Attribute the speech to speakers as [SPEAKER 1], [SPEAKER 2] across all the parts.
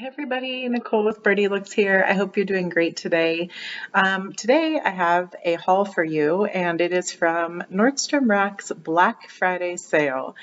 [SPEAKER 1] Hey everybody, Nicole with Birdie Looks here. I hope you're doing great today. Today I have a haul for you, and it is from Nordstrom Rack's Black Friday sale.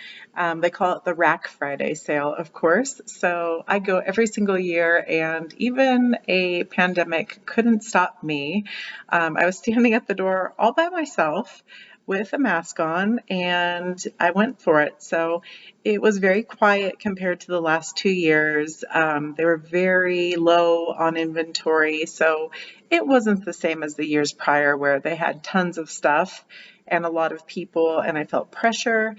[SPEAKER 1] They call it the Rack Friday sale, of course. So I go every single year, and even a pandemic couldn't stop me. I was standing at the door all by myself with a mask on, and I went for it. So it was very quiet compared to the last 2 years. They were very low on inventory, so it wasn't the same as the years prior where they had tons of stuff and a lot of people, and I felt pressure.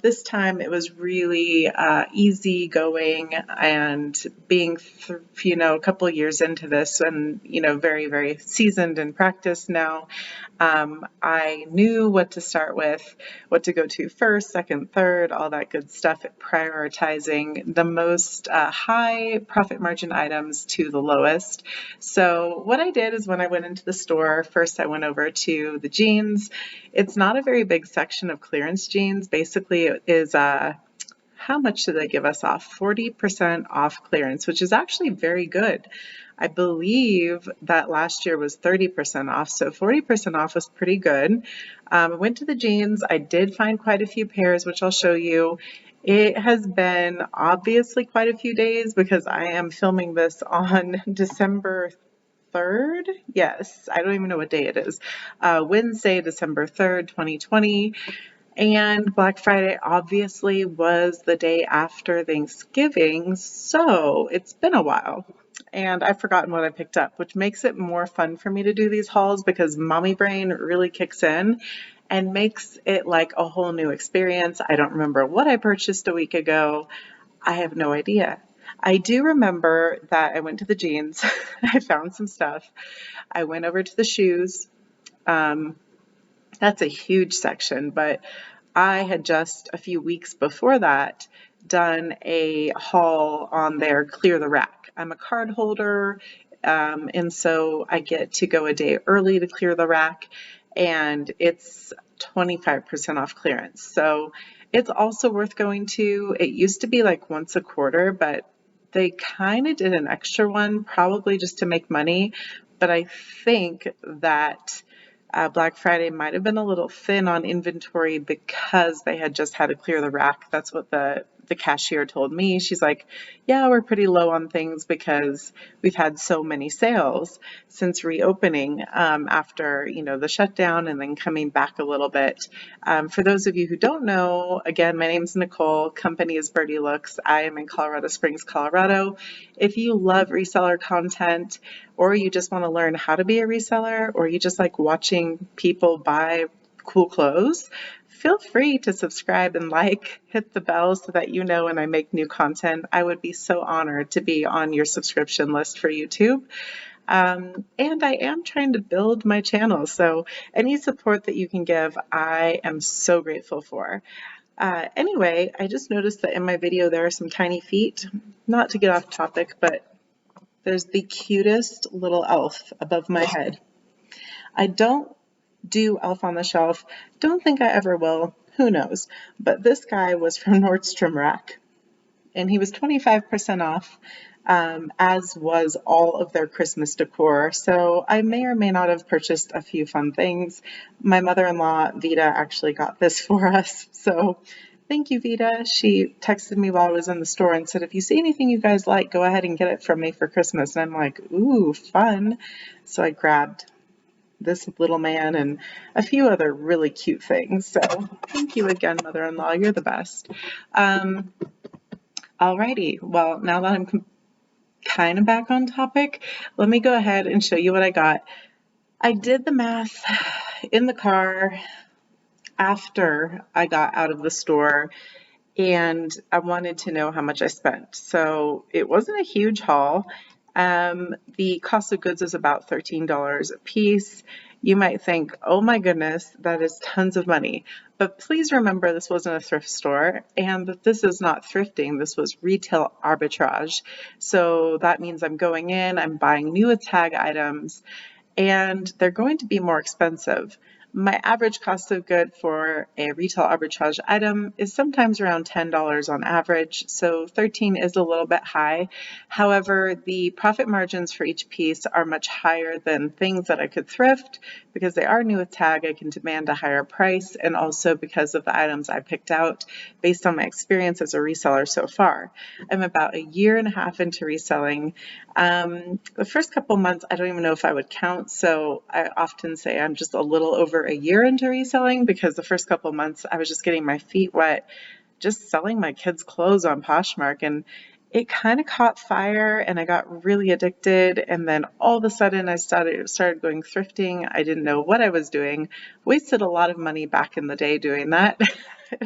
[SPEAKER 1] This time it was really easy going, and being, a couple of years into this and, very, very seasoned and practiced now. I knew what to start with, what to go to first, second, third, all that good stuff, prioritizing the most high profit margin items to the lowest. So what I did is when I went into the store, first I went over to the jeans. It's not a very big section of clearance jeans. Basically, it is how much did they give us off? 40% off clearance, which is actually very good. I believe that last year was 30% off, so 40% off was pretty good. I went to the jeans. I did find quite a few pairs, which I'll show you. It has been obviously quite a few days because I am filming this on December 3rd. Yes, I don't even know what day it is. Wednesday, December 3rd, 2020. And Black Friday obviously was the day after Thanksgiving, so it's been a while. And I've forgotten what I picked up, which makes it more fun for me to do these hauls because mommy brain really kicks in and makes it like a whole new experience. I don't remember what I purchased a week ago. I have no idea. I do remember that I went to the jeans. I found some stuff. I went over to the shoes. That's a huge section, but I had just a few weeks before that done a haul on their Clear the Rack. I'm a card holder, and so I get to go a day early to Clear the Rack, and it's 25% off clearance. So it's also worth going to. It used to be like once a quarter, but they kind of did an extra one, probably just to make money. But I think that Black Friday might have been a little thin on inventory because they had just had to clear the rack. That's what the cashier told me. She's like, yeah, we're pretty low on things because we've had so many sales since reopening after, the shutdown and then coming back a little bit. For those of you who don't know, again, my name's Nicole. Company is Birdie Looks. I am in Colorado Springs, Colorado. If you love reseller content, or you just want to learn how to be a reseller, or you just like watching people buy cool clothes, feel free to subscribe and hit the bell so that you know when I make new content. I would be so honored to be on your subscription list for YouTube. And I am trying to build my channel, so any support that you can give, I am so grateful for. Anyway, I just noticed that in my video there are some tiny feet. Not to get off topic, but there's the cutest little elf above my head. I don't do Elf on the Shelf. Don't think I ever will. Who knows? But this guy was from Nordstrom Rack, and he was 25% off, as was all of their Christmas decor. So I may or may not have purchased a few fun things. My mother-in-law, Vita, actually got this for us. So thank you, Vita. She texted me while I was in the store and said, if you see anything you guys like, go ahead and get it from me for Christmas. And I'm like, ooh, fun. So I grabbed this little man and a few other really cute things. So thank you again, mother-in-law. You're the best. Alrighty. Well, now that I'm kind of back on topic, let me go ahead and show you what I got. I did the math in the car after I got out of the store, and I wanted to know how much I spent. So it wasn't a huge haul. The cost of goods is about $13 a piece. You might think, oh my goodness, that is tons of money. But please remember this wasn't a thrift store, and that this is not thrifting. This was retail arbitrage. So that means I'm going in, I'm buying new tag items, and they're going to be more expensive. My average cost of good for a retail arbitrage item is sometimes around $10 on average, so 13 is a little bit high. However, the profit margins for each piece are much higher than things that I could thrift because they are new with tag. I can demand a higher price, and also because of the items I picked out based on my experience as a reseller so far. I'm about a year and a half into reselling. The first couple months, I don't even know if I would count, so I often say I'm just a little over a year into reselling because the first couple months I was just getting my feet wet, just selling my kids' clothes on Poshmark, and it kind of caught fire and I got really addicted, and then all of a sudden I started going thrifting. I didn't know what I was doing, wasted a lot of money back in the day doing that.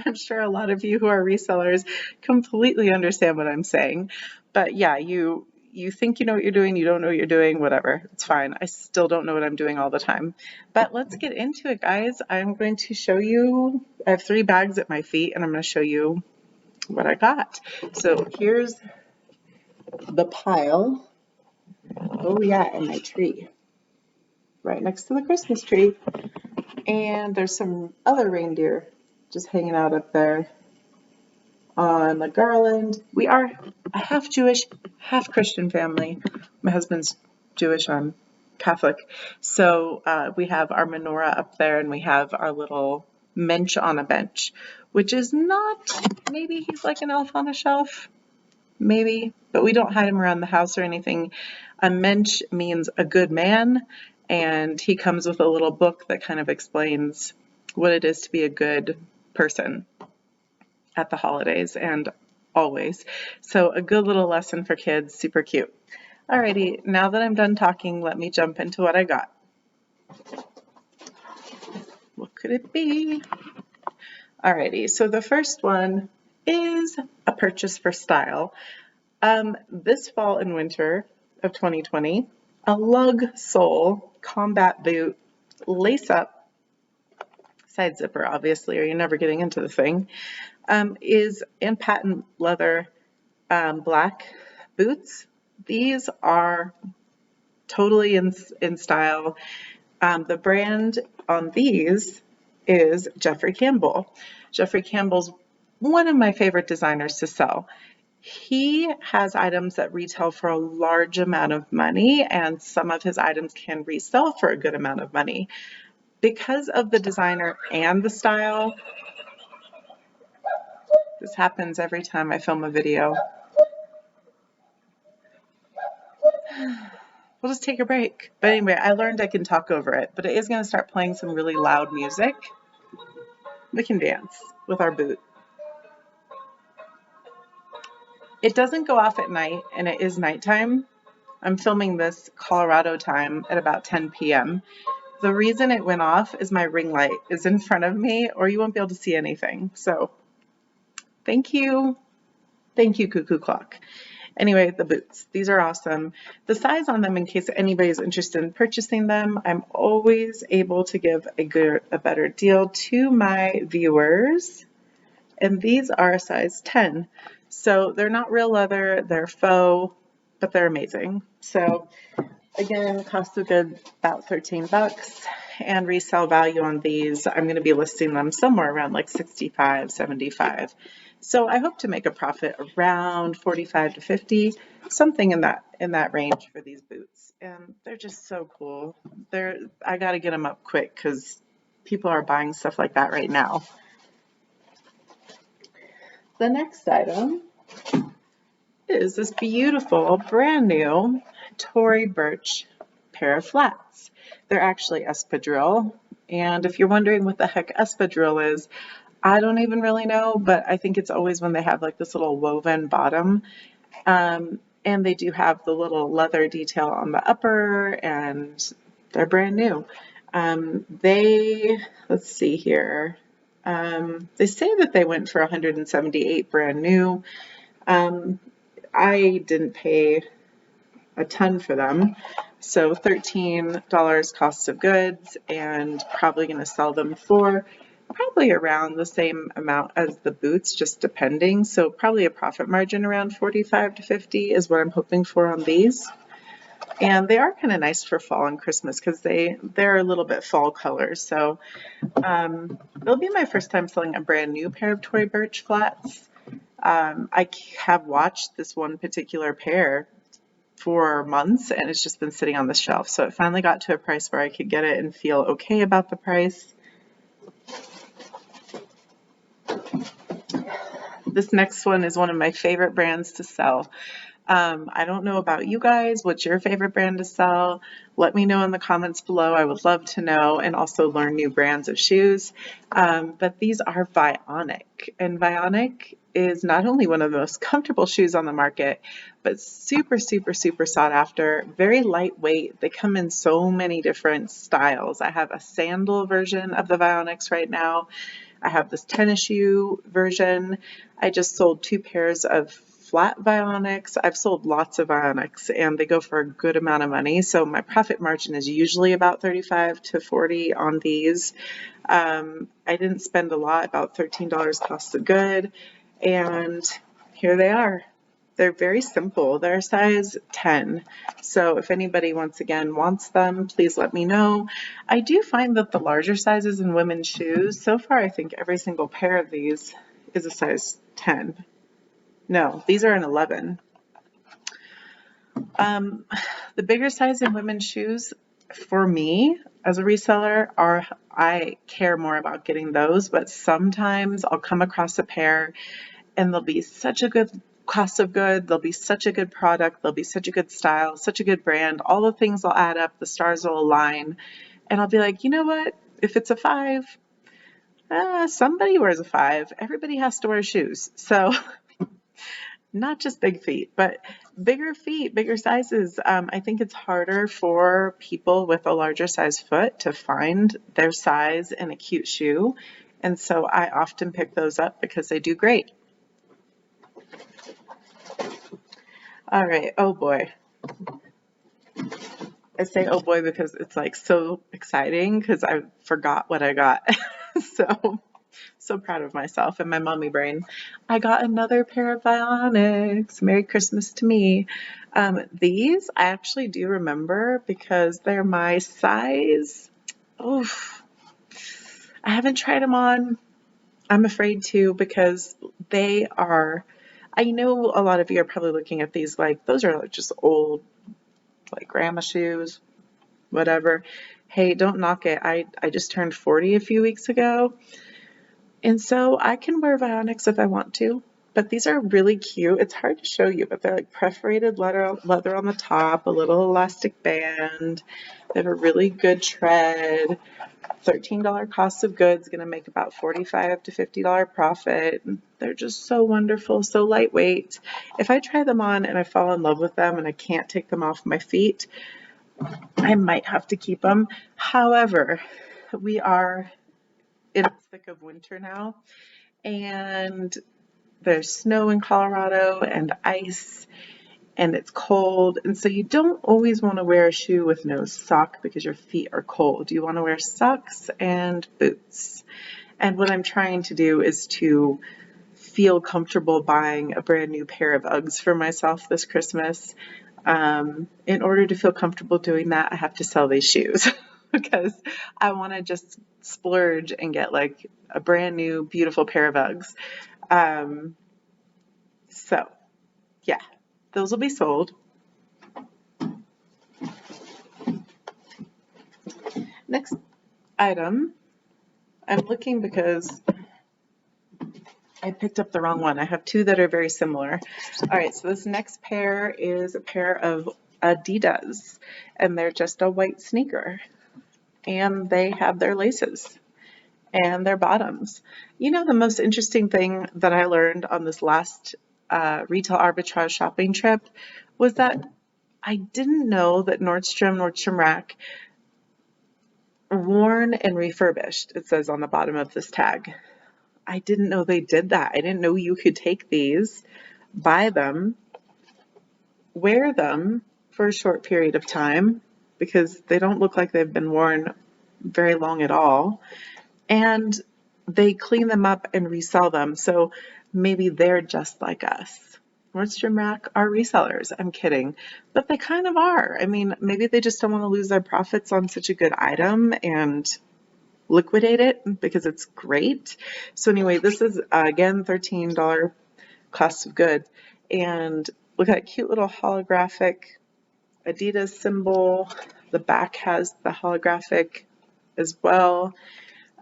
[SPEAKER 1] I'm sure a lot of you who are resellers completely understand what I'm saying. But yeah, you think you know what you're doing, you don't know what you're doing, whatever. It's fine. I still don't know what I'm doing all the time. But let's get into it, guys. I'm going to show you, I have 3 bags at my feet, and I'm going to show you what I got. So here's the pile. Oh yeah, and my tree. Right next to the Christmas tree. And there's some other reindeer just hanging out up there on the garland. We are a half Jewish, half Christian family. My husband's Jewish, I'm Catholic. So we have our menorah up there, and we have our little mensch on a bench, which is not, maybe he's like an elf on a shelf, maybe, but we don't hide him around the house or anything. A mensch means a good man, and he comes with a little book that kind of explains what it is to be a good person at the holidays and always. So a good little lesson for kids, super cute. Alrighty, now that I'm done talking, let me jump into what I got. What could it be? Alrighty, so the first one is a purchase for style. This fall and winter of 2020, a lug sole combat boot, lace up, side zipper obviously, or you're never getting into the thing, is in patent leather black boots. These are totally in style. The brand on these is Jeffrey Campbell. Jeffrey Campbell's one of my favorite designers to sell. He has items that retail for a large amount of money, and some of his items can resell for a good amount of money. Because of the designer and the style, this happens every time I film a video. We'll just take a break. But anyway, I learned I can talk over it, but it is going to start playing some really loud music. We can dance with our boot. It doesn't go off at night, and it is nighttime. I'm filming this Colorado time at about 10 p.m. The reason it went off is my ring light is in front of me, or you won't be able to see anything. So thank you. Thank you, Cuckoo Clock. Anyway, the boots. These are awesome. The size on them, in case anybody's interested in purchasing them, I'm always able to give a better deal to my viewers. And these are a size 10. So they're not real leather, they're faux, but they're amazing. So again, cost of goods about 13 bucks, and resale value on these, I'm going to be listing them somewhere around like 65, 75. So I hope to make a profit around 45 to 50, something in that range for these boots. And they're just so cool. I got to get them up quick because people are buying stuff like that right now. The next item is this beautiful, brand new Tory Burch pair of flats. They're actually espadrille, and if you're wondering what the heck espadrille is, I don't even really know, but I think it's always when they have like this little woven bottom, and they do have the little leather detail on the upper, and they're brand new. Let's see here. They say that they went for $178 brand new. I didn't pay a ton for them, so $13 cost of goods, and probably going to sell them for probably around the same amount as the boots, just depending. So probably a profit margin around 45 to 50 is what I'm hoping for on these. And they are kind of nice for fall and Christmas because they're a little bit fall colors. So it'll be my first time selling a brand new pair of Tory Burch flats. I have watched this one particular pair for months and it's just been sitting on the shelf. So it finally got to a price where I could get it and feel okay about the price. This next one is one of my favorite brands to sell. I don't know about you guys. What's your favorite brand to sell? Let me know in the comments below. I would love to know and also learn new brands of shoes. But these are Vionic. And Vionic is not only one of the most comfortable shoes on the market, but super, super, super sought after, very lightweight. They come in so many different styles. I have a sandal version of the Vionics right now. I have this tennis shoe version. I just sold 2 pairs of flat Vionics. I've sold lots of Vionics and they go for a good amount of money. So my profit margin is usually about 35 to 40 on these. I didn't spend a lot, about $13 cost of good. And here they are. They're very simple. They're size 10. So if anybody once again wants them, please let me know. I do find that the larger sizes in women's shoes, so far I think every single pair of these is a size 10. No, these are an 11. The bigger size in women's shoes for me as a reseller I care more about getting those, but sometimes I'll come across a pair and they'll be such a good cost of good, they'll be such a good product, they'll be such a good style, such a good brand, all the things will add up, the stars will align, and I'll be like, you know what, if it's a 5, somebody wears a 5, everybody has to wear shoes. So not just big feet, but bigger feet, bigger sizes. I think it's harder for people with a larger size foot to find their size in a cute shoe, and so I often pick those up because they do great. All right, oh boy. I say oh boy because it's like so exciting because I forgot what I got. So proud of myself and my mommy brain. I got another pair of Vionics. Merry Christmas to me. These I actually do remember because they're my size. Oof. I haven't tried them on. I'm afraid to because they are, I know a lot of you are probably looking at these like, those are just old, like grandma shoes, whatever. Hey, don't knock it. I just turned 40 a few weeks ago. And so I can wear Vionics if I want to, but these are really cute. It's hard to show you, but they're like perforated leather on the top, a little elastic band. They have a really good tread. $13 cost of goods, going to make about $45 to $50 profit. They're just so wonderful, so lightweight. If I try them on and I fall in love with them and I can't take them off my feet, I might have to keep them. However, we are in the thick of winter now, and there's snow in Colorado and ice, and it's cold, and so you don't always want to wear a shoe with no sock because your feet are cold. You want to wear socks and boots. And what I'm trying to do is to feel comfortable buying a brand new pair of Uggs for myself this Christmas. In order to feel comfortable doing that, I have to sell these shoes because I want to just splurge and get like a brand new, beautiful pair of Uggs. So yeah, those will be sold. Next item, I'm looking because I picked up the wrong one. I have 2 that are very similar. All right, so this next pair is a pair of Adidas, and they're just a white sneaker, and they have their laces and their bottoms. You know, the most interesting thing that I learned on this last retail arbitrage shopping trip was that I didn't know that Nordstrom Rack, worn and refurbished, it says on the bottom of this tag. I didn't know they did that. I didn't know you could take these, buy them, wear them for a short period of time because they don't look like they've been worn very long at all. And they clean them up and resell them. So maybe they're just like us. Nordstrom Rack are resellers. I'm kidding, but they kind of are. I mean, maybe they just don't want to lose their profits on such a good item and liquidate it because it's great. So anyway, this is again $13 cost of goods, and look at that cute little holographic Adidas symbol. The back has the holographic as well.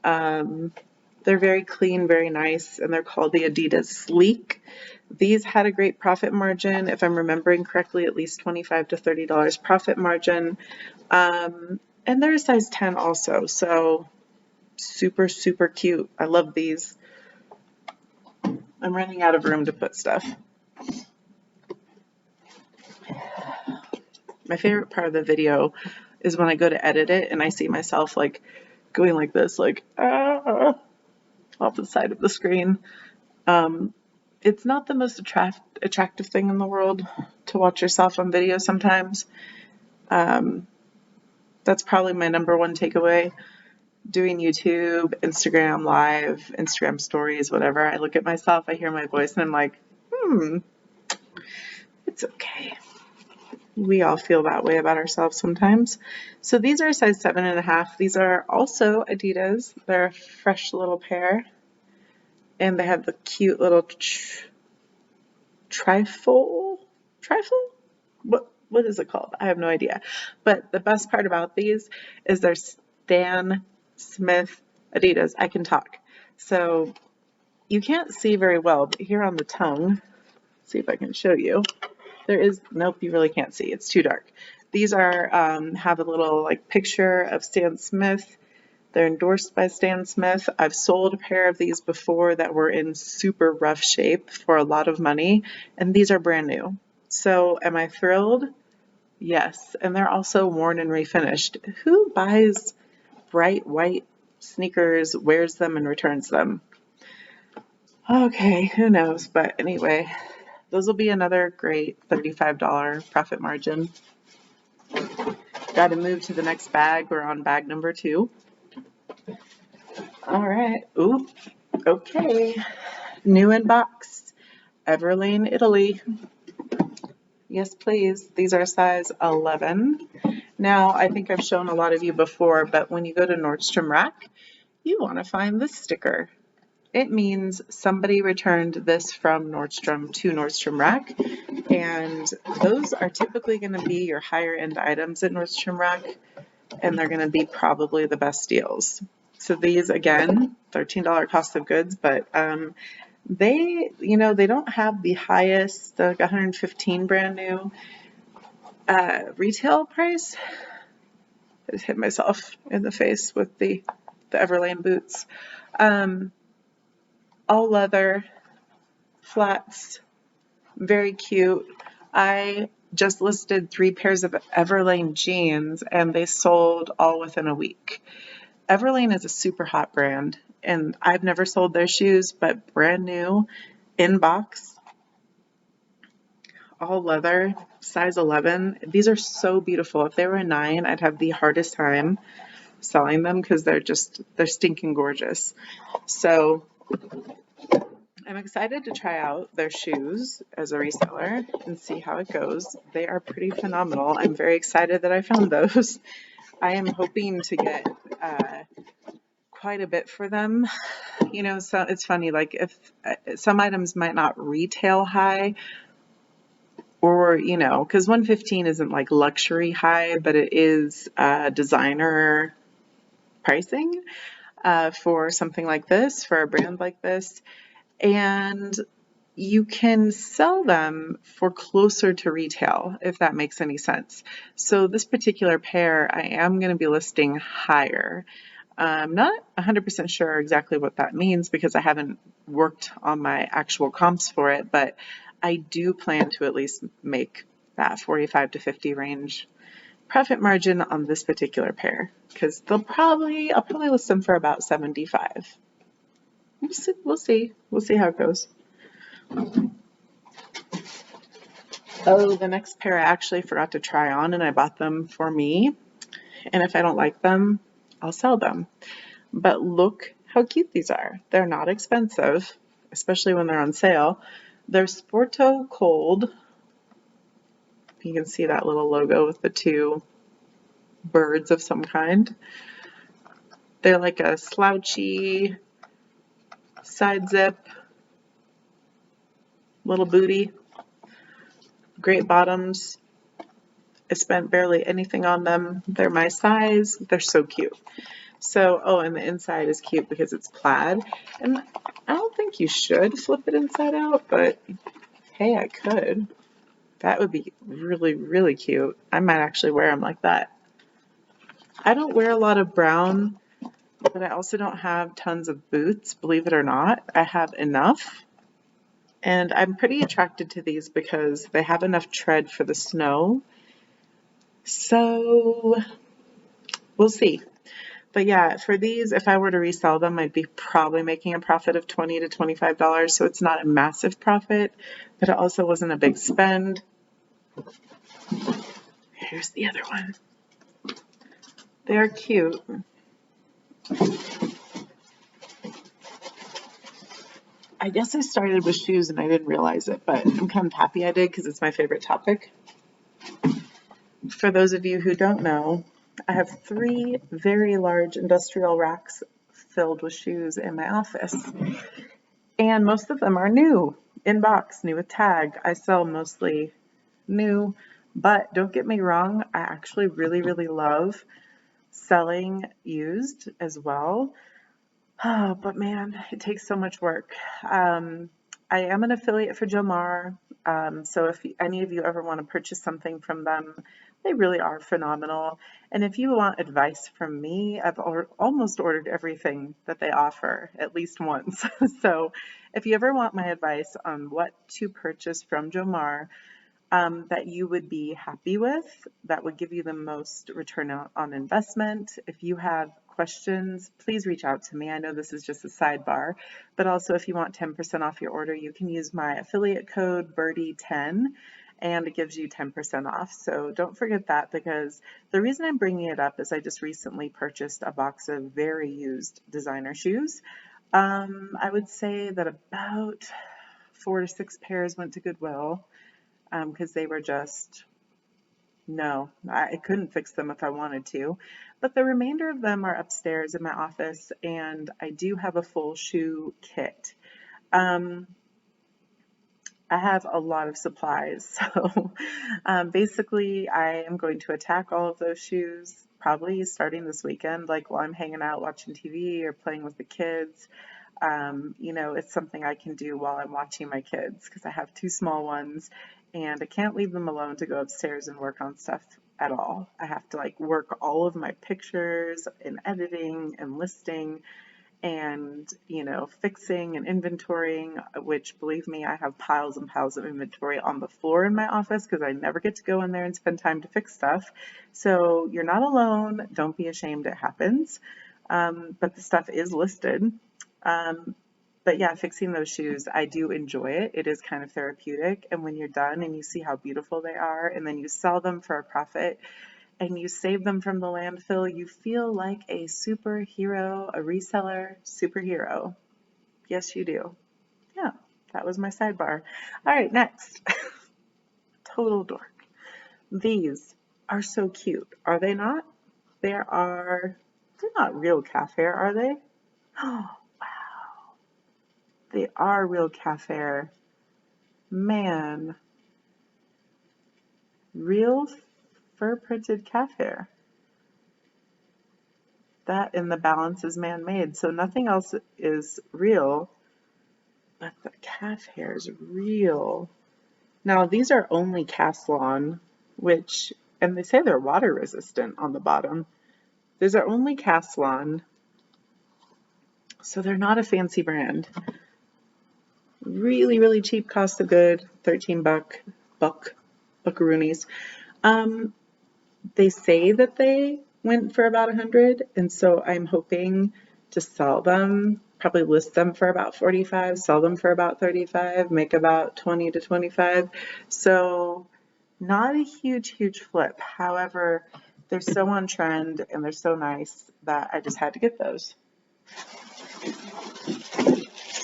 [SPEAKER 1] They're very clean, very nice, and they're called the Adidas Sleek. These had a great profit margin, if I'm remembering correctly, at least $25 to $30 profit margin. And they're a size 10 also, so super, super cute. I love these. I'm running out of room to put stuff. My favorite part of the video is when I go to edit it and I see myself like going like this, like off the side of the screen. It's not the most attractive thing in the world to watch yourself on video sometimes. That's probably my number one takeaway. Doing YouTube, Instagram Live, Instagram stories, whatever. I look at myself, I hear my voice, and I'm like, it's okay. We all feel that way about ourselves sometimes. So these are a size 7.5. These are also Adidas. They're a fresh little pair. And they have the cute little trifle? What is it called? I have no idea. But the best part about these is they're Stan Smith Adidas. I can talk. So you can't see very well, but here on the tongue, see if I can show you. There is, nope, you really can't see. It's too dark. These are, have a little like picture of Stan Smith. They're endorsed by Stan Smith. I've sold a pair of these before that were in super rough shape for a lot of money, and these are brand new. So am I thrilled? Yes. And they're also worn and refinished. Who buys bright white sneakers, wears them, and returns them? Okay, who knows? But anyway, those will be another great $35 profit margin. Got to move to the next bag. We're on bag number 2. All right. Ooh, okay. New in box. Everlane, Italy. Yes, please. These are size 11. Now, I think I've shown a lot of you before, but when you go to Nordstrom Rack, you want to find this sticker. It means somebody returned this from Nordstrom to Nordstrom Rack, and those are typically going to be your higher end items at Nordstrom Rack, and they're going to be probably the best deals. So these, again, $13 cost of goods, but they don't have the highest, like 115 brand new retail price. I just hit myself in the face with the Everlane boots. All leather, flats, very cute. I just listed 3 pairs of Everlane jeans and they sold all within a week. Everlane is a super hot brand and I've never sold their shoes, but brand new, in box, all leather, size 11. These are so beautiful. If they were a 9, I'd have the hardest time selling them because they're stinking gorgeous. So I'm excited to try out their shoes as a reseller and see how it goes. They are pretty phenomenal. I'm very excited that I found those. I am hoping to get quite a bit for them. So it's funny, like if some items might not retail high, or, because 115 isn't like luxury high, but it is designer pricing for something like this, for a brand like this. And you can sell them for closer to retail, if that makes any sense. So this particular pair, I am going to be listing higher. I'm not 100% sure exactly what that means because I haven't worked on my actual comps for it, but I do plan to at least make that 45 to 50 range profit margin on this particular pair because I'll probably list them for about 75. We'll see how it goes. Oh, the next pair I actually forgot to try on and I bought them for me. And if I don't like them, I'll sell them. But look how cute these are. They're not expensive, especially when they're on sale. They're Sporto Cold. You can see that little logo with the two birds of some kind. They're like a slouchy side zip, little booty, great bottoms. I spent barely anything on them. They're my size. They're so cute. So, oh, and the inside is cute because it's plaid. And I don't think you should flip it inside out, but hey, I could. That would be really, really cute. I might actually wear them like that. I don't wear a lot of brown, but I also don't have tons of boots, believe it or not. I have enough. And I'm pretty attracted to these because they have enough tread for the snow. So we'll see. But yeah, for these, if I were to resell them, I'd be probably making a profit of $20 to $25. So it's not a massive profit, but it also wasn't a big spend. Here's the other one. They're cute. I guess I started with shoes and I didn't realize it, but I'm kind of happy I did because it's my favorite topic. For those of you who don't know, I have 3 very large industrial racks filled with shoes in my office. And most of them are new, in box, new with tag. I sell mostly new, but don't get me wrong, I actually really, really love selling used as well. Oh, but man, it takes so much work. I am an affiliate for Jomar, so if any of you ever want to purchase something from them, they really are phenomenal. And if you want advice from me, I've almost ordered everything that they offer at least once. So if you ever want my advice on what to purchase from Jomar, that you would be happy with, that would give you the most return on investment. If you have questions, please reach out to me. I know this is just a sidebar, but also if you want 10% off your order, you can use my affiliate code Birdie10 and it gives you 10% off. So don't forget that, because the reason I'm bringing it up is I just recently purchased a box of very used designer shoes. I would say that about 4 to 6 pairs went to Goodwill. Because they were just, no, I couldn't fix them if I wanted to. But the remainder of them are upstairs in my office, and I do have a full shoe kit. I have a lot of supplies, so basically I am going to attack all of those shoes probably starting this weekend, like while I'm hanging out watching TV or playing with the kids. It's something I can do while I'm watching my kids because I have 2 small ones and I can't leave them alone to go upstairs and work on stuff at all. I have to work all of my pictures and editing and listing and, fixing and inventorying, which believe me, I have piles and piles of inventory on the floor in my office because I never get to go in there and spend time to fix stuff. So you're not alone. Don't be ashamed. It happens. But the stuff is listed. But yeah, fixing those shoes, I do enjoy it. It is kind of therapeutic. And when you're done and you see how beautiful they are, and then you sell them for a profit and you save them from the landfill, you feel like a superhero, a reseller superhero. Yes, you do. Yeah, that was my sidebar. All right, next. Total dork. These are so cute. Are they not? They're not real calf hair, are they? Oh, they are real calf hair. Man, real fur printed calf hair. That and the balance is man-made, so nothing else is real, but the calf hair is real. Now these are only cast on, and they say they're water resistant on the bottom. These are only cast on, so they're not a fancy brand. Really, really cheap cost of good, 13 buckaroonies. They say that they went for about 100, and so I'm hoping to sell them, probably list them for about 45, sell them for about 35, make about 20 to 25. So not a huge flip. However, they're so on trend and they're so nice that I just had to get those.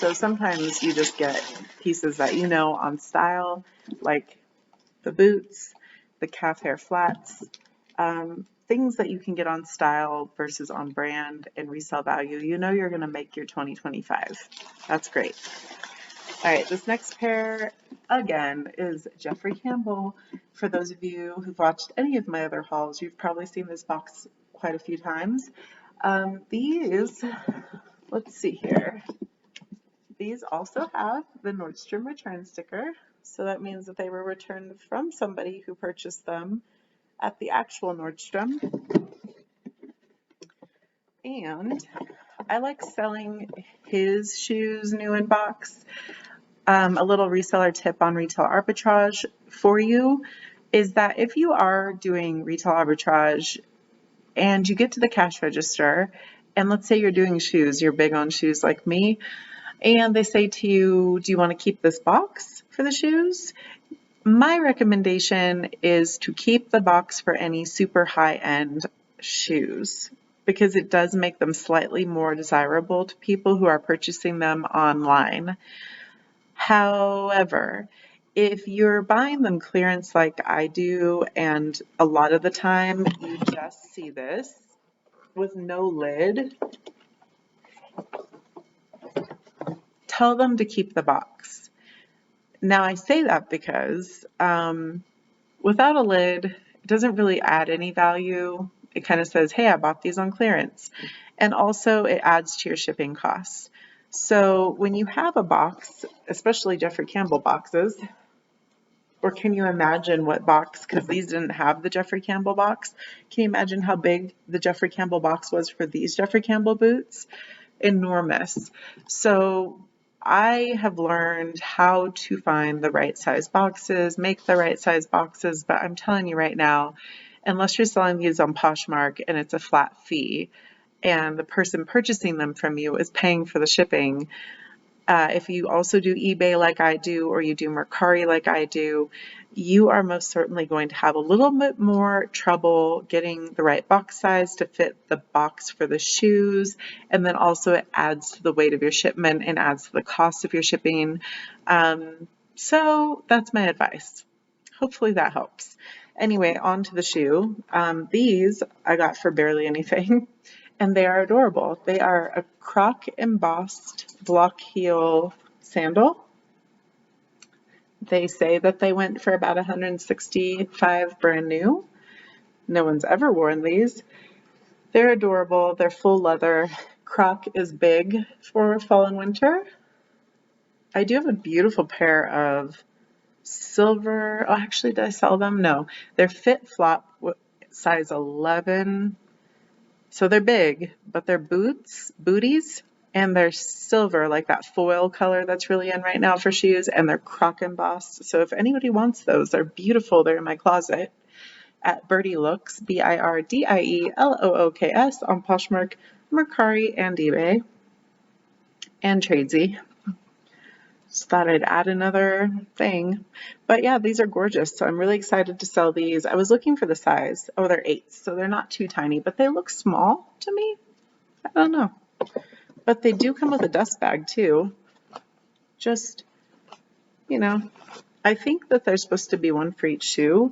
[SPEAKER 1] So sometimes you just get pieces that you know on style, like the boots, the calf hair flats, things that you can get on style versus on brand and resale value. You know you're going to make your 2025. That's great. All right, this next pair, again, is Jeffrey Campbell. For those of you who've watched any of my other hauls, you've probably seen this box quite a few times. These, let's see here. These also have the Nordstrom return sticker. So that means that they were returned from somebody who purchased them at the actual Nordstrom. And I like selling his shoes new in box. A little reseller tip on retail arbitrage for you is that if you are doing retail arbitrage and you get to the cash register, and let's say you're doing shoes, you're big on shoes like me, and they say to you, do you want to keep this box for the shoes? My recommendation is to keep the box for any super high-end shoes because it does make them slightly more desirable to people who are purchasing them online. However, if you're buying them clearance like I do, and a lot of the time you just see this with no lid, tell them to keep the box. Now I say that because without a lid, it doesn't really add any value. It kind of says, hey, I bought these on clearance. And also it adds to your shipping costs. So when you have a box, especially Jeffrey Campbell boxes, or can you imagine what box, because these didn't have the Jeffrey Campbell box, can you imagine how big the Jeffrey Campbell box was for these Jeffrey Campbell boots? Enormous. So I have learned how to find the right size boxes, make the right size boxes, but I'm telling you right now, unless you're selling these on Poshmark and it's a flat fee and the person purchasing them from you is paying for the shipping, if you also do eBay like I do, or you do Mercari like I do, you are most certainly going to have a little bit more trouble getting the right box size to fit the box for the shoes. And then also it adds to the weight of your shipment and adds to the cost of your shipping. So that's my advice. Hopefully that helps. Anyway, on to the shoe. These I got for barely anything. And they are adorable. They are a croc embossed block heel sandal. They say that they went for about $165 brand new. No one's ever worn these. They're adorable. They're full leather. Croc is big for fall and winter. I do have a beautiful pair of silver. Oh, actually, did I sell them? No. They're fit flop size 11. So they're big, but they're booties, and they're silver, like that foil color that's really in right now for shoes, and they're croc embossed. So if anybody wants those, they're beautiful. They're in my closet at Birdie Looks, BIRDIELOOKS on Poshmark, Mercari, and eBay, and Tradesy. Just thought I'd add another thing. But yeah, these are gorgeous. So I'm really excited to sell these. I was looking for the size. Oh, they're 8s, so they're not too tiny, but they look small to me. I don't know. But they do come with a dust bag too. Just, you know, I think that there's supposed to be one for each shoe.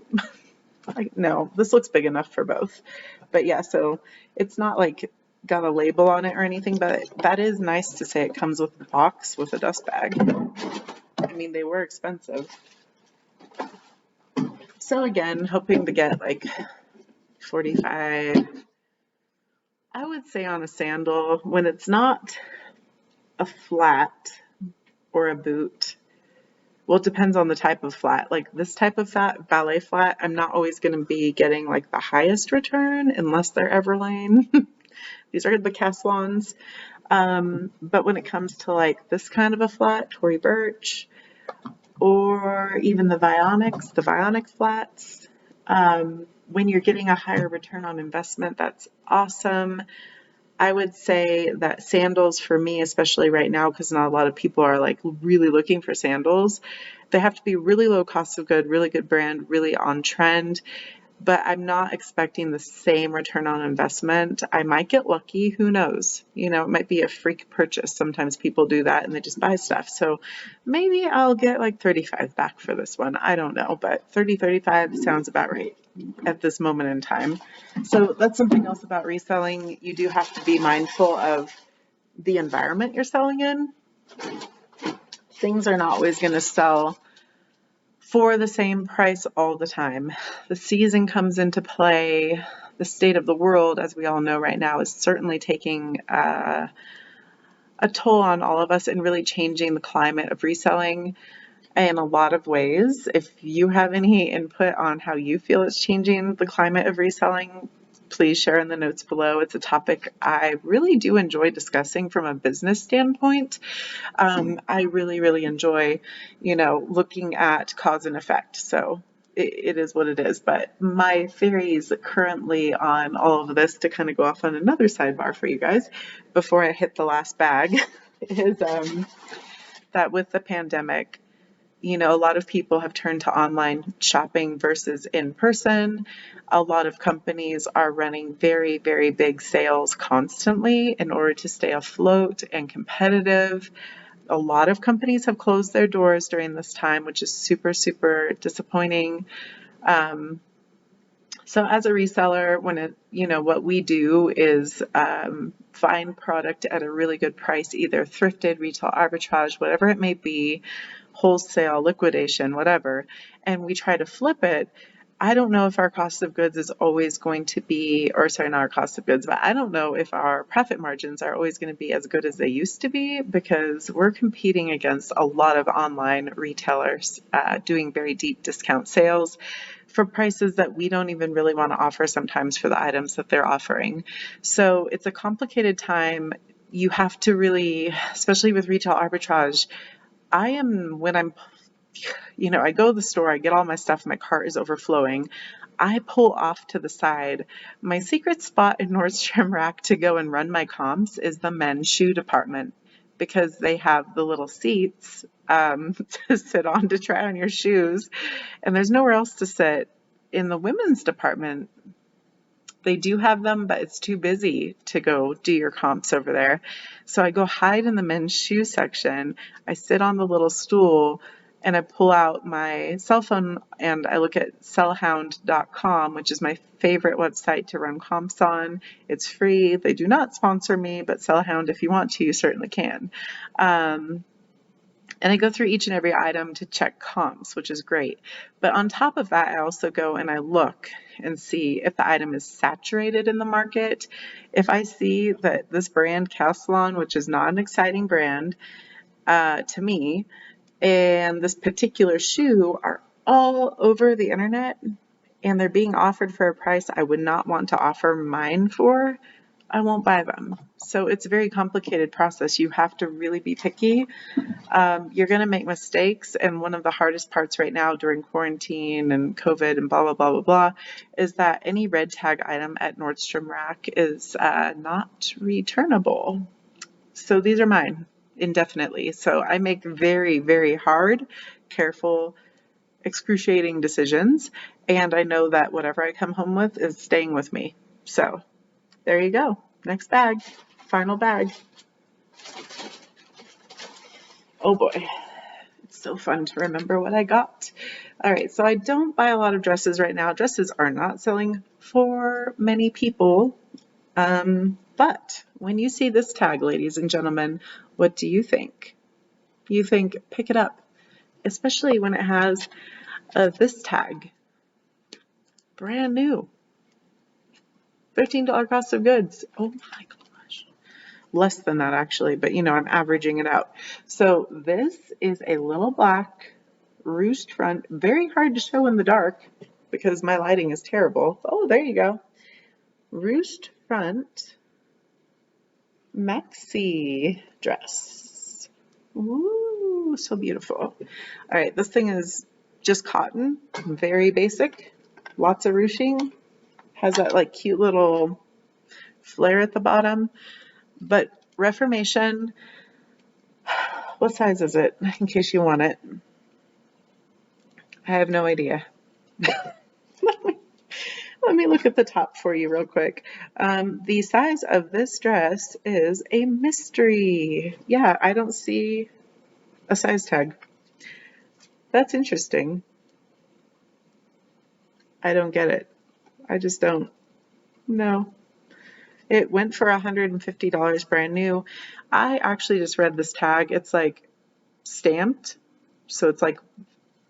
[SPEAKER 1] No, this looks big enough for both. But yeah, so it's not like got a label on it or anything, but that is nice to say it comes with a box with a dust bag. I mean, they were expensive. So again, hoping to get like 45, I would say, on a sandal when it's not a flat or a boot. Well, it depends on the type of flat. Like this type of flat, ballet flat, I'm not always going to be getting like the highest return unless they're Everlane. These are the Caslons. But when it comes to like this kind of a flat, Tory Burch, or even the Vionic flats, when you're getting a higher return on investment, that's awesome. I would say that sandals for me, especially right now, because not a lot of people are like really looking for sandals, they have to be really low cost of good, really good brand, really on trend. but I'm not expecting the same return on investment. I might get lucky, who knows? It might be a freak purchase. Sometimes people do that and they just buy stuff. So maybe I'll get like 35 back for this one. I don't know, but 30, 35 sounds about right at this moment in time. So that's something else about reselling. You do have to be mindful of the environment you're selling in. Things are not always going to sell for the same price all the time. The season comes into play. The state of the world, as we all know right now, is certainly taking a toll on all of us and really changing the climate of reselling in a lot of ways. If you have any input on how you feel it's changing the climate of reselling, please share in the notes below. It's a topic I really do enjoy discussing from a business standpoint. I really, really enjoy, looking at cause and effect. So it is what it is. But my theories currently on all of this, to kind of go off on another sidebar for you guys before I hit the last bag, is that with the pandemic, a lot of people have turned to online shopping versus in person. A lot of companies are running very, very big sales constantly in order to stay afloat and competitive. A lot of companies have closed their doors during this time, which is super, super disappointing. So as a reseller, what we do is find product at a really good price, either thrifted, retail arbitrage, whatever it may be, wholesale, liquidation, whatever, and we try to flip it. I don't know if our cost of goods is always going to be, or sorry, not our cost of goods, but I don't know if our profit margins are always going to be as good as they used to be, because we're competing against a lot of online retailers doing very deep discount sales for prices that we don't even really want to offer sometimes for the items that they're offering. So it's a complicated time. You have to really, especially with retail arbitrage, when I go to the store, I get all my stuff, my cart is overflowing. I pull off to the side. My secret spot in Nordstrom Rack to go and run my comps is the men's shoe department, because they have the little seats to sit on to try on your shoes, and there's nowhere else to sit. In the women's department, they do have them, but it's too busy to go do your comps over there. So I go hide in the men's shoe section. I sit on the little stool and I pull out my cell phone and I look at sellhound.com, which is my favorite website to run comps on. It's free. They do not sponsor me, but Sellhound, if you want to, you certainly can. And I go through each and every item to check comps, which is great. But on top of that, I also go and I look and see if the item is saturated in the market. If I see that this brand, Castellon, which is not an exciting brand to me, and this particular shoe are all over the internet and they're being offered for a price I would not want to offer mine for, I won't buy them. So it's a very complicated process. You have to really be picky. You're going to make mistakes. And one of the hardest parts right now during quarantine and COVID and blah, blah, blah, blah, blah, is that any red tag item at Nordstrom Rack is not returnable. So these are mine indefinitely. So I make very, very hard, careful, excruciating decisions. And I know that whatever I come home with is staying with me. So there you go. Next bag. Final bag. Oh boy. It's so fun to remember what I got. All right. So I don't buy a lot of dresses right now. Dresses are not selling for many people. But when you see this tag, ladies and gentlemen, what do you think? You think pick it up, especially when it has this tag. Brand new. $13 cost of goods. Oh my gosh. Less than that actually, but I'm averaging it out. So this is a little black ruched front, very hard to show in the dark because my lighting is terrible. Oh, there you go. Ruched front maxi dress. Ooh, so beautiful. All right, this thing is just cotton, very basic, lots of ruching. Has that like cute little flare at the bottom, but Reformation. What size is it, in case you want it? I have no idea. Let me look at the top for you real quick. The size of this dress is a mystery. Yeah, I don't see a size tag. That's interesting. I don't get it. I just don't. No. It went for $150 brand new. I actually just read this tag. It's like stamped, so it's like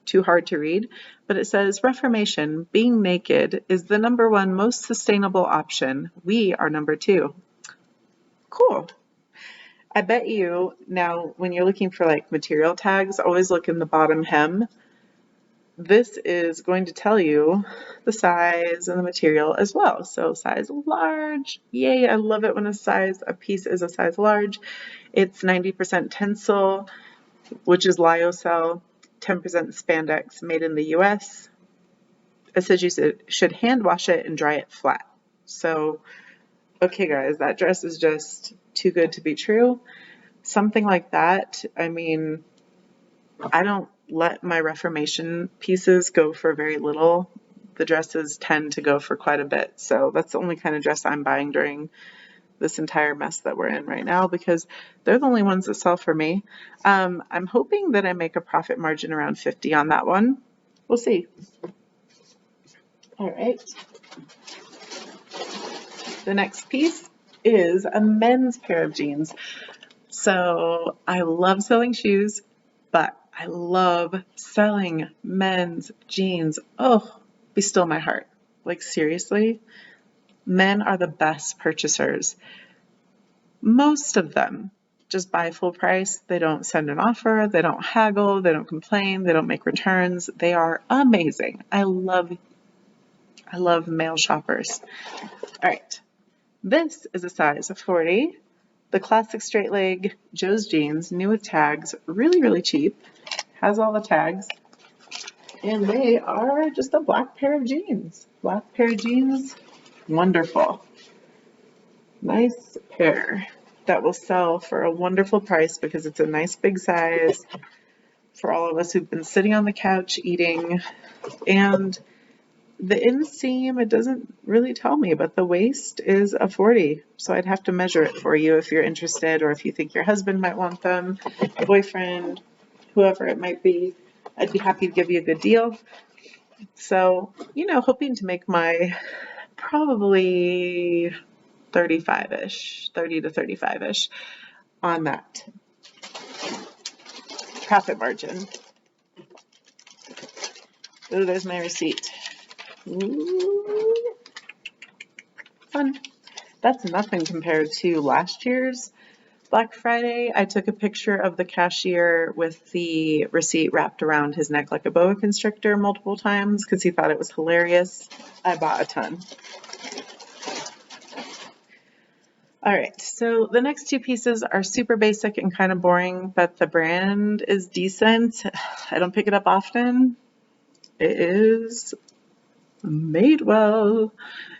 [SPEAKER 1] too hard to read, but it says Reformation, being naked is the #1 most sustainable option. We are #2. Cool. I bet you now when you're looking for like material tags, always look in the bottom hem. This is going to tell you the size and the material as well. So size large, yay, I love it when a piece is a size large. It's 90% tencel, which is lyocell, 10% spandex, made in the US. It says you should hand wash it and dry it flat. So, okay guys, that dress is just too good to be true. Something like that, I mean, I don't let my Reformation pieces go for very little. The dresses tend to go for quite a bit. So that's the only kind of dress I'm buying during this entire mess that we're in right now because they're the only ones that sell for me. I'm hoping that I make a profit margin around 50 on that one. We'll see. All right. The next piece is a men's pair of jeans. So I love selling shoes, but I love selling men's jeans. Oh, be still my heart. Like seriously, men are the best purchasers. Most of them just buy full price. They don't send an offer. They don't haggle. They don't complain. They don't make returns. They are amazing. I love male shoppers. All right. This is a size 40. The classic straight leg Joe's jeans, new with tags, really, really cheap. Has all the tags. And they are just a black pair of jeans. Black pair of jeans, wonderful. Nice pair that will sell for a wonderful price because it's a nice big size for all of us who've been sitting on the couch eating. And the inseam, it doesn't really tell me, but the waist is a 40. So I'd have to measure it for you if you're interested or if you think your husband might want them, boyfriend, whoever it might be. I'd be happy to give you a good deal. So, hoping to make my probably 35-ish, 30 to 35-ish on that profit margin. Oh, there's my receipt. Ooh, fun. That's nothing compared to last year's Black Friday. I took a picture of the cashier with the receipt wrapped around his neck like a boa constrictor multiple times because he thought it was hilarious. I bought a ton. All right, so the next two pieces are super basic and kind of boring, but the brand is decent. I don't pick it up often. It is Madewell.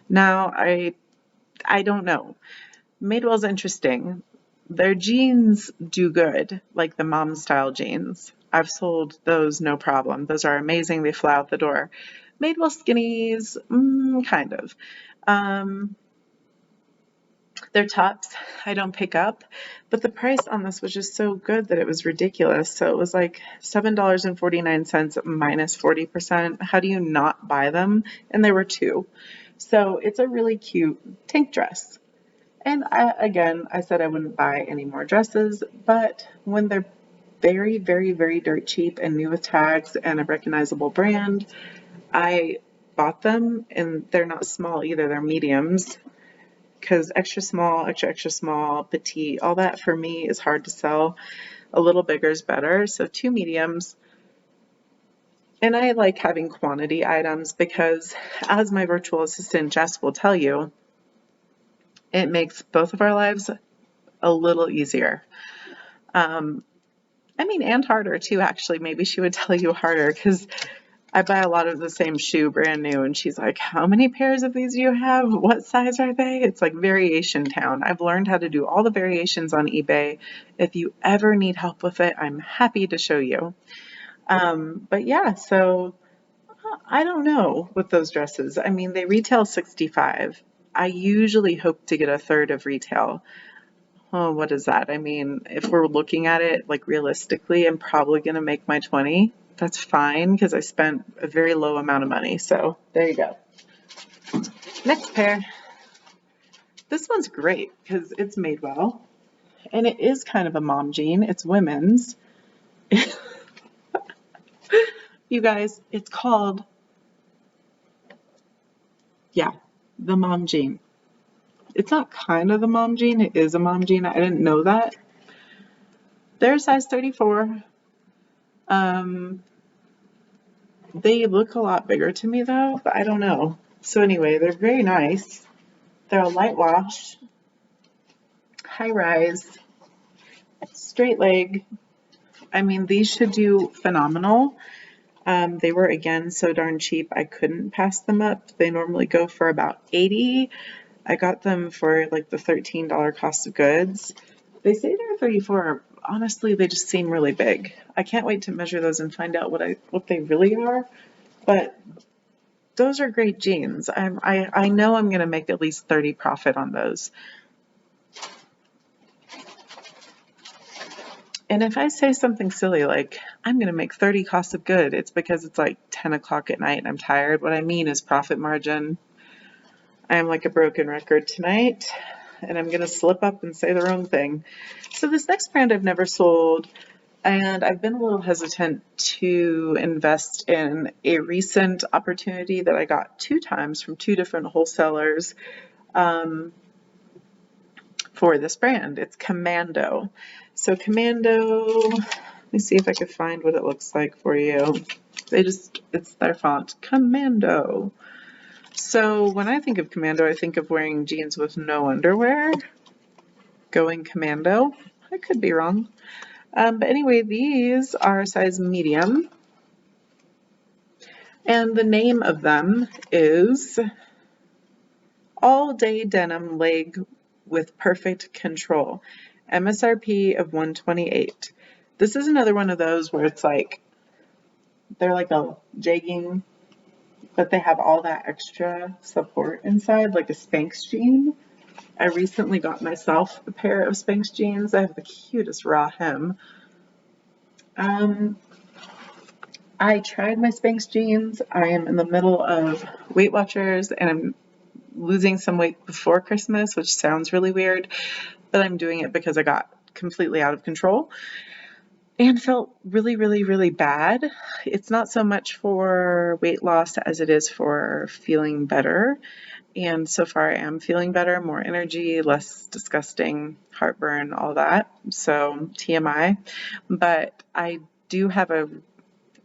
[SPEAKER 1] Now, I don't know. Madewell's interesting. Their jeans do good, like the mom style jeans. I've sold those no problem. Those are amazing. They fly out the door. Madewell Skinnies, kind of. Their tops I don't pick up, but the price on this was just so good that it was ridiculous. So it was like $7.49 minus 40%. How do you not buy them? And there were two. So it's a really cute tank dress. And I said I wouldn't buy any more dresses, but when they're very, very, very dirt cheap and new with tags and a recognizable brand, I bought them, and they're not small either. They're mediums. Because extra small, extra small, petite, all that for me is hard to sell. A little bigger is better. So 2 mediums. And I like having quantity items because, as my virtual assistant Jess will tell you, it makes both of our lives a little easier. And harder too, actually. Maybe she would tell you harder because I buy a lot of the same shoe brand new, and she's like, how many pairs of these do you have? What size are they? It's like variation town. I've learned how to do all the variations on eBay. If you ever need help with it, I'm happy to show you. But yeah, so I don't know with those dresses. I mean, they retail 65. I usually hope to get a third of retail. Oh, what is that? I mean, if we're looking at it like realistically, I'm probably going to make my 20. That's fine because I spent a very low amount of money. So there you go. Next pair. This one's great because it's Madewell and it is kind of a mom jean. It's women's. You guys, it's called, yeah, the mom jean. It's not kind of the mom jean, it is a mom jean. I didn't know that. They're size 34. They look a lot bigger to me though, but I don't know. So anyway, they're very nice. They're a light wash, high rise, straight leg. I mean, these should do phenomenal. They were, again, so darn cheap, I couldn't pass them up. They normally go for about $80. I got them for like the $13 cost of goods. They say they're 34. Honestly, they just seem really big. I can't wait to measure those and find out what they really are. But those are great jeans. I know I'm going to make at least 30 profit on those. And if I say something silly like, I'm going to make 30 cost of good, it's because it's like 10 o'clock at night and I'm tired. What I mean is profit margin. I am like a broken record tonight, and I'm going to slip up and say the wrong thing. So this next brand I've never sold, and I've been a little hesitant to invest in a recent opportunity that I got 2 times from 2 different wholesalers for this brand. It's Commando. So Commando, let me see if I can find what it looks like for you. It's their font, Commando. So when I think of Commando, I think of wearing jeans with no underwear, going Commando. I could be wrong. But anyway, these are size medium. And the name of them is All Day Denim Leg with Perfect Control. MSRP of $128. This is another one of those where it's like, they're like a jegging, but they have all that extra support inside, like a Spanx jean. I recently got myself a pair of Spanx jeans. I have the cutest raw hem. I tried my Spanx jeans. I am in the middle of Weight Watchers and I'm losing some weight before Christmas, which sounds really weird, but I'm doing it because I got completely out of control and felt really, really, really bad. It's not so much for weight loss as it is for feeling better. And so far I am feeling better, more energy, less disgusting heartburn, all that. So TMI. But I do have a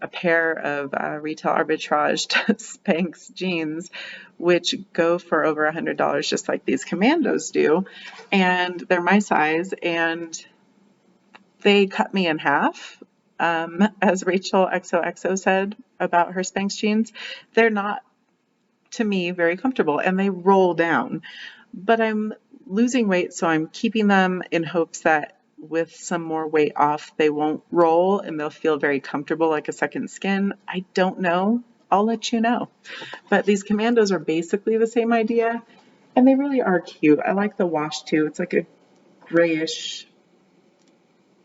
[SPEAKER 1] pair of retail arbitraged Spanx jeans, which go for over $100, just like these Commandos do. And they're my size, and they cut me in half. As Rachel XOXO said about her Spanx jeans, they're not, to me, very comfortable, and they roll down. But I'm losing weight, so I'm keeping them in hopes that with some more weight off, they won't roll and they'll feel very comfortable like a second skin. I don't know. I'll let you know. But these Commandos are basically the same idea, and they really are cute. I like the wash too. It's like a grayish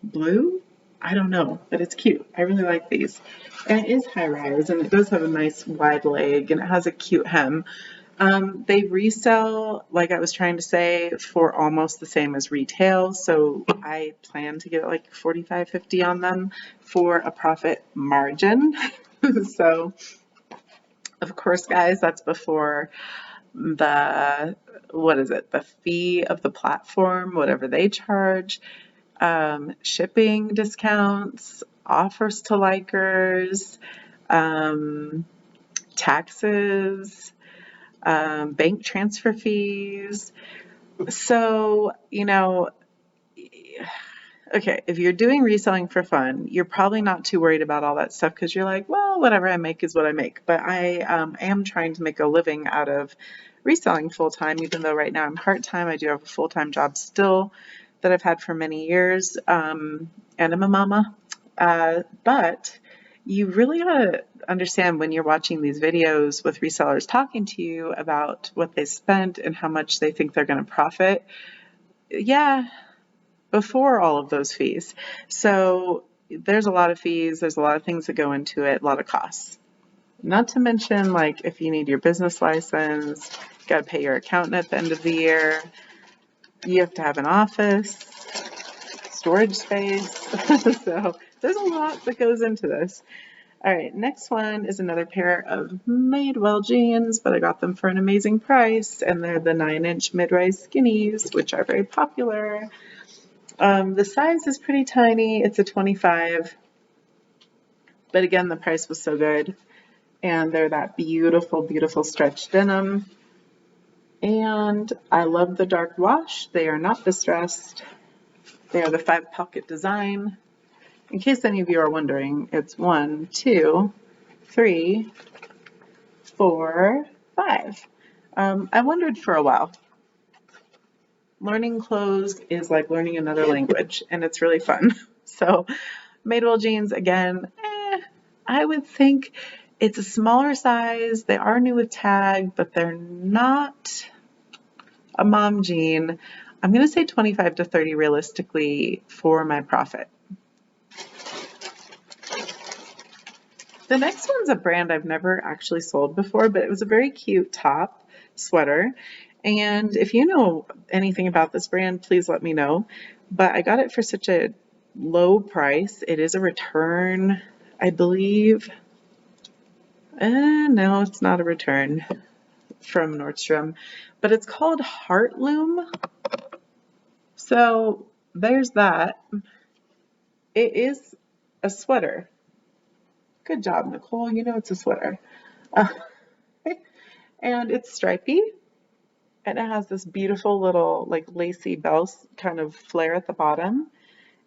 [SPEAKER 1] blue. I don't know, but it's cute. I really like these. And it is high rise, and it does have a nice wide leg, and it has a cute hem. They resell, like I was trying to say, for almost the same as retail. So I plan to get like 45, 50 on them for a profit margin. So of course, guys, that's before the, the fee of the platform, whatever they charge, shipping discounts, offers to likers, taxes, bank transfer fees. So, okay, if you're doing reselling for fun, you're probably not too worried about all that stuff because you're like, well, whatever I make is what I make. But I am trying to make a living out of reselling full-time, even though right now I'm part-time. I do have a full-time job still that I've had for many years, and I'm a mama. But you really gotta understand when you're watching these videos with resellers talking to you about what they spent and how much they think they're going to profit. Yeah, before all of those fees. So there's a lot of fees, there's a lot of things that go into it, a lot of costs. Not to mention, like, if you need your business license, you got to pay your accountant at the end of the year. You have to have an office, storage space. So there's a lot that goes into this. All right, next one is another pair of Madewell jeans, but I got them for an amazing price, and they're the 9-inch Mid-Rise Skinnies, which are very popular. The size is pretty tiny. It's a 25, but again, the price was so good. And they're that beautiful, beautiful stretch denim. And I love the dark wash. They are not distressed. They are the 5-pocket design. In case any of you are wondering, it's 1, 2, 3, 4, 5. I wondered for a while. Learning clothes is like learning another language, and it's really fun. So Madewell jeans, again, I would think it's a smaller size. They are new with tag, but they're not a mom jean. I'm going to say 25 to 30 realistically for my profit. The next one's a brand I've never actually sold before, but it was a very cute top sweater. And if you know anything about this brand, please let me know. But I got it for such a low price. It is a return, I believe. No, it's not a return from Nordstrom, but it's called Heartloom. So there's that. It is a sweater. Good job, Nicole. You know it's a sweater. And it's stripy. And it has this beautiful little like lacy bell kind of flare at the bottom.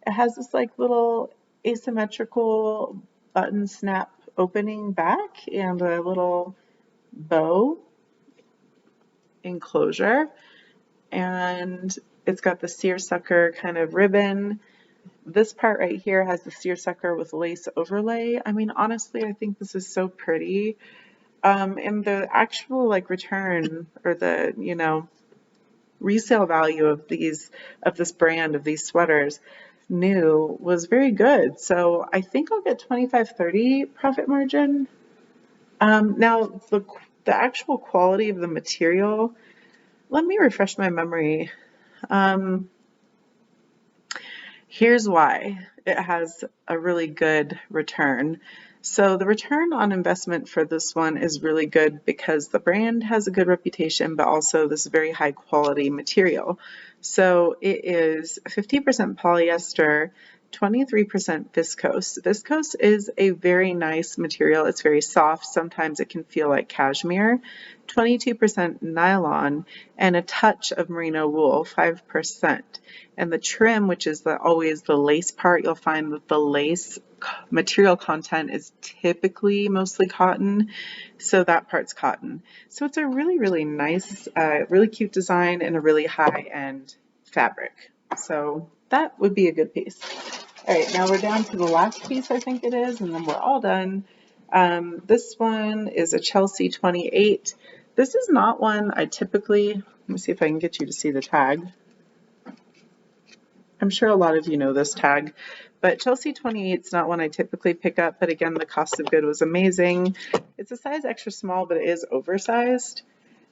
[SPEAKER 1] It has this like little asymmetrical button snap opening back and a little bow enclosure. And it's got the seersucker kind of ribbon. This part right here has the seersucker with lace overlay. I mean, honestly, I think this is so pretty. And the actual like return or the, resale value of this brand of these sweaters new was very good. So I think I'll get 25-30 profit margin. Now the actual quality of the material, let me refresh my memory. Here's why it has a really good return. So the return on investment for this one is really good because the brand has a good reputation, but also this very high quality material. So it is 50% polyester, 23% viscose. Viscose is a very nice material. It's very soft. Sometimes it can feel like cashmere. 22% nylon and a touch of merino wool, 5%. And the trim, which is always the lace part, you'll find that the lace material content is typically mostly cotton, so that part's cotton. So it's a really, really nice, really cute design and a really high-end fabric. So that would be a good piece. All right, now we're down to the last piece, I think it is, and then we're all done. This one is a Chelsea 28. This is not one I typically, let me see if I can get you to see the tag. I'm sure a lot of you know this tag, but Chelsea 28 is not one I typically pick up, but again, the cost of good was amazing. It's a size extra small, but it is oversized,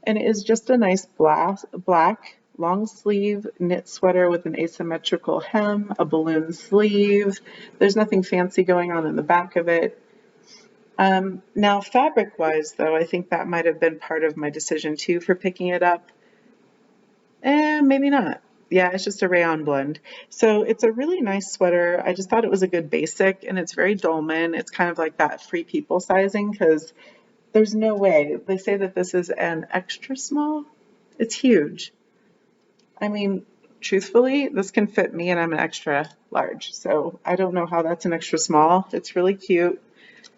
[SPEAKER 1] and it is just a nice black long sleeve knit sweater with an asymmetrical hem, a balloon sleeve. There's nothing fancy going on in the back of it. Now, fabric-wise, though, I think that might have been part of my decision, too, for picking it up. Maybe not. Yeah, it's just a rayon blend. So it's a really nice sweater. I just thought it was a good basic, and it's very dolman. It's kind of like that Free People sizing, because there's no way. They say that this is an extra small. It's huge. I mean, truthfully, this can fit me, and I'm an extra large. So I don't know how that's an extra small. It's really cute.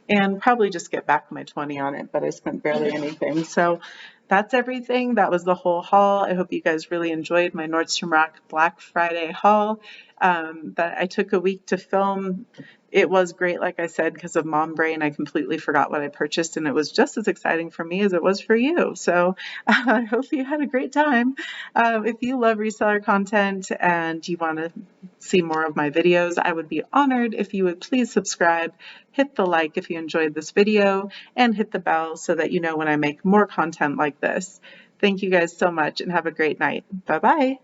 [SPEAKER 1] And probably just get back my 20 on it, but I spent barely anything. So that's everything. That was the whole haul. I hope you guys really enjoyed my Nordstrom Rack Black Friday haul. That I took a week to film. It was great, like I said, because of mom brain. I completely forgot what I purchased, and it was just as exciting for me as it was for you. So I hope you had a great time. If you love reseller content and you want to see more of my videos, I would be honored if you would please subscribe, hit the like if you enjoyed this video, and hit the bell so that you know when I make more content like this. Thank you guys so much and have a great night. Bye bye.